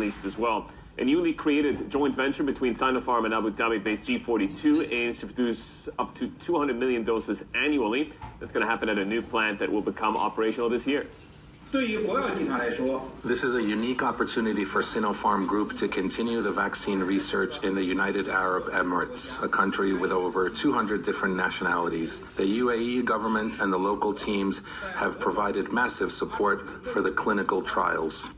released as well. A newly created joint venture between Sinopharm and Abu Dhabi-based G42 aims to produce up to 200 million doses annually. That's going to happen at a new plant that will become operational this year. This is a unique opportunity for Sinopharm Group to continue the vaccine research in the United Arab Emirates, a country with over 200 different nationalities. The UAE government and the local teams have provided massive support for the clinical trials.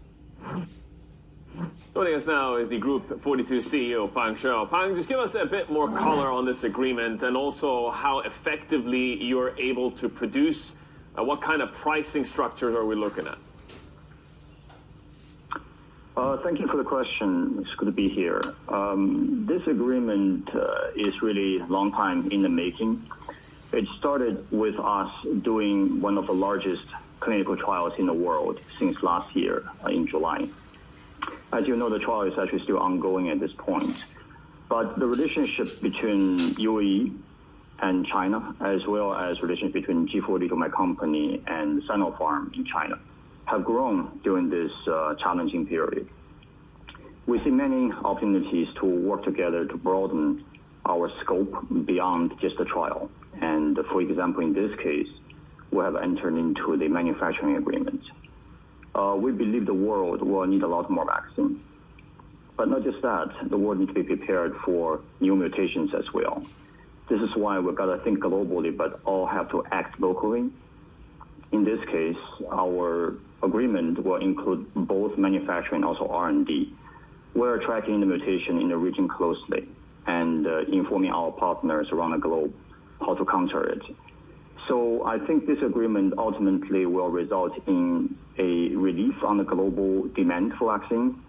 Joining us now is the Group 42 CEO, Peng Xiao. Peng, just give us a bit more color on this agreement and also how effectively you're able to produce. What kind of pricing structures are we looking at? Thank you for the question. It's good to be here. This agreement is really a long time in the making. It started with us doing one of the largest clinical trials in the world since last year in July. As you know, the trial is actually still ongoing at this point. But the relationship between UAE and China, as well as relations between G42, my company, and Sinopharm in China, have grown during this challenging period. We see many opportunities to work together to broaden our scope beyond just the trial. And for example, in this case, we have entered into the manufacturing agreement. We believe the world will need a lot more vaccine. But not just that, the world needs to be prepared for new mutations as well. This is why we've got to think globally, but all have to act locally. In this case, our agreement will include both manufacturing and also R&D. We're tracking the mutation in the region closely and informing our partners around the globe how to counter it. So I think this agreement ultimately will result in a relief on the global demand for vaccine,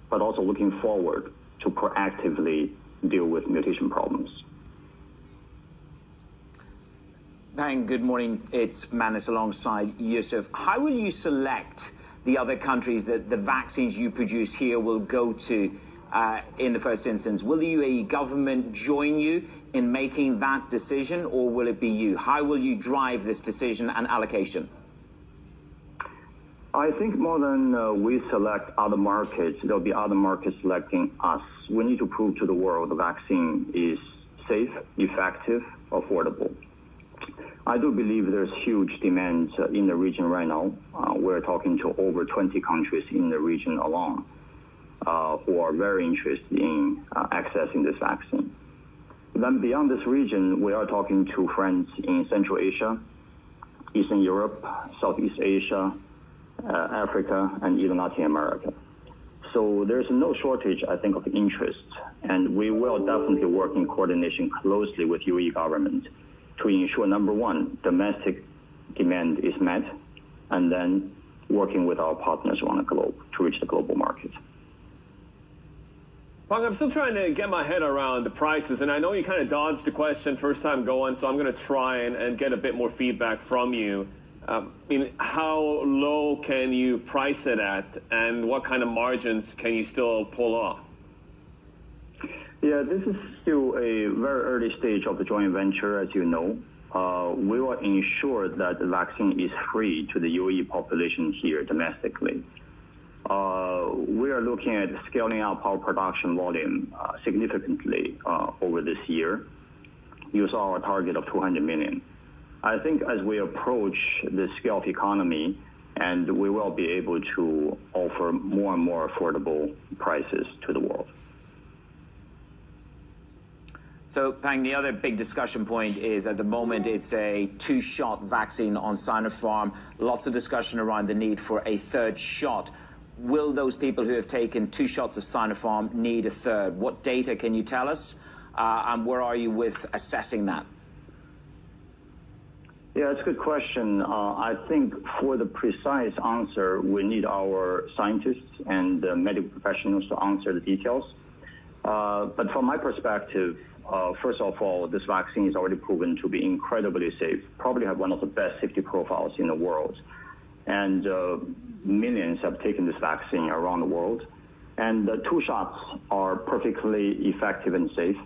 but also looking forward to proactively deal with mutation problems. Peng, good morning. It's Manis alongside Yusuf. How will you select the other countries that the vaccines you produce here will go to in the first instance? Will the UAE government join you in making that decision, or will it be you? How will you drive this decision and allocation? I think more than we select other markets, there'll be other markets selecting us. We need to prove to the world the vaccine is safe, effective, affordable. I do believe there's huge demand in the region right now. We're talking to over 20 countries in the region alone who are very interested in accessing this vaccine. Then beyond this region, we are talking to friends in Central Asia, Eastern Europe, Southeast Asia, Africa, and even Latin America. So there's no shortage, I think, of interest, and we will definitely work in coordination closely with UAE government to ensure, number one, domestic demand is met, and then working with our partners around the globe to reach the global market. Peng, I'm still trying to get my head around the prices, and I know you kind of dodged the question first time going, so I'm going to try and get a bit more feedback from you. How low can you price it at, and what kind of margins can you still pull off? Yeah, this is still a very early stage of the joint venture, as you know. We will ensure that the vaccine is free to the UAE population here domestically. We are looking at scaling up our production volume significantly over this year. You saw our target of 200 million. I think as we approach the scale of economy, and we will be able to offer more and more affordable prices to the world. So, Peng, the other big discussion point is at the moment it's a two-shot vaccine on Sinopharm. Lots of discussion around the need for a third shot. Will those people who have taken 2 shots of Sinopharm need a third? What data can you tell us? And where are you with assessing that? Yeah, it's a good question. I think for the precise answer, we need our scientists and medical professionals to answer the details. But from my perspective, first of all, this vaccine is already proven to be incredibly safe, probably have one of the best safety profiles in the world. And millions have taken this vaccine around the world. And the 2 shots are perfectly effective and safe.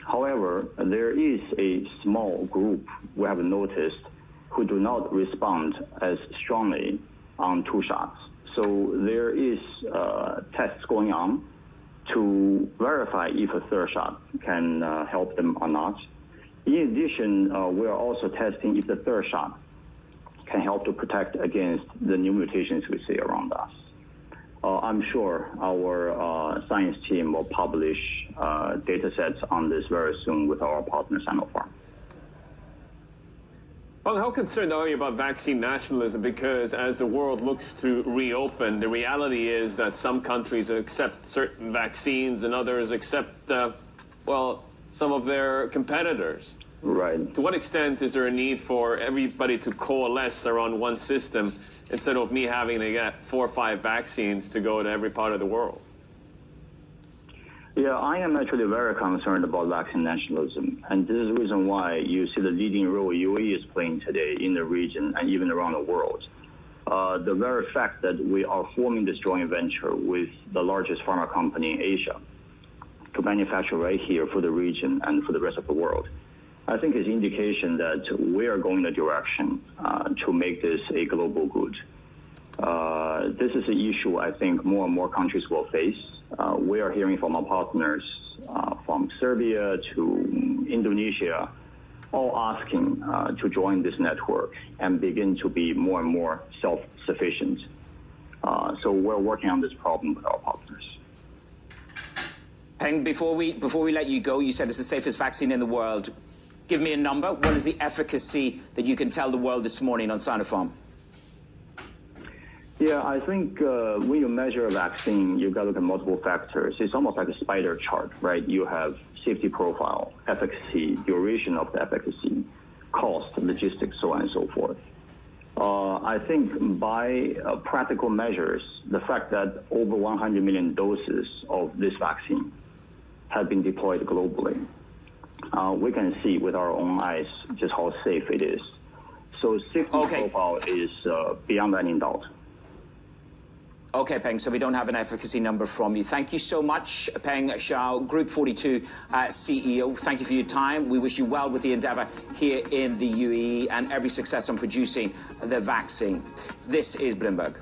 However, there is a small group we have noticed who do not respond as strongly on 2 shots. So there is tests going on to verify if a third shot can help them or not. In addition, we are also testing if the third shot can help to protect against the new mutations we see around us. I'm sure our science team will publish data sets on this very soon with our partner Sinopharm. Well, how concerned are you about vaccine nationalism? Because as the world looks to reopen, the reality is that some countries accept certain vaccines and others accept, some of their competitors. Right. To what extent is there a need for everybody to coalesce around one system instead of me having to get 4 or 5 vaccines to go to every part of the world? Yeah, I am actually very concerned about vaccine nationalism, and this is the reason why you see the leading role UAE is playing today in the region and even around the world. The very fact that we are forming this joint venture with the largest pharma company in Asia to manufacture right here for the region and for the rest of the world, I think is indication that we are going in a direction to make this a global good. This is an issue I think more and more countries will face. We are hearing from our partners from Serbia to Indonesia, all asking to join this network and begin to be more and more self-sufficient. So we're working on this problem with our partners. Peng, before we let you go, you said it's the safest vaccine in the world. Give me a number. What is the efficacy that you can tell the world this morning on Sinopharm? Yeah, I think when you measure a vaccine, you've got to look at multiple factors. It's almost like a spider chart, right? You have safety profile, efficacy, duration of the efficacy, cost, logistics, so on and so forth. I think by practical measures, the fact that over 100 million doses of this vaccine have been deployed globally, we can see with our own eyes just how safe it is. So safety profile is beyond any doubt. Okay, Peng, so we don't have an efficacy number from you. Thank you so much, Peng Xiao, Group 42 CEO. Thank you for your time. We wish you well with the endeavor here in the UAE and every success on producing the vaccine. This is Bloomberg.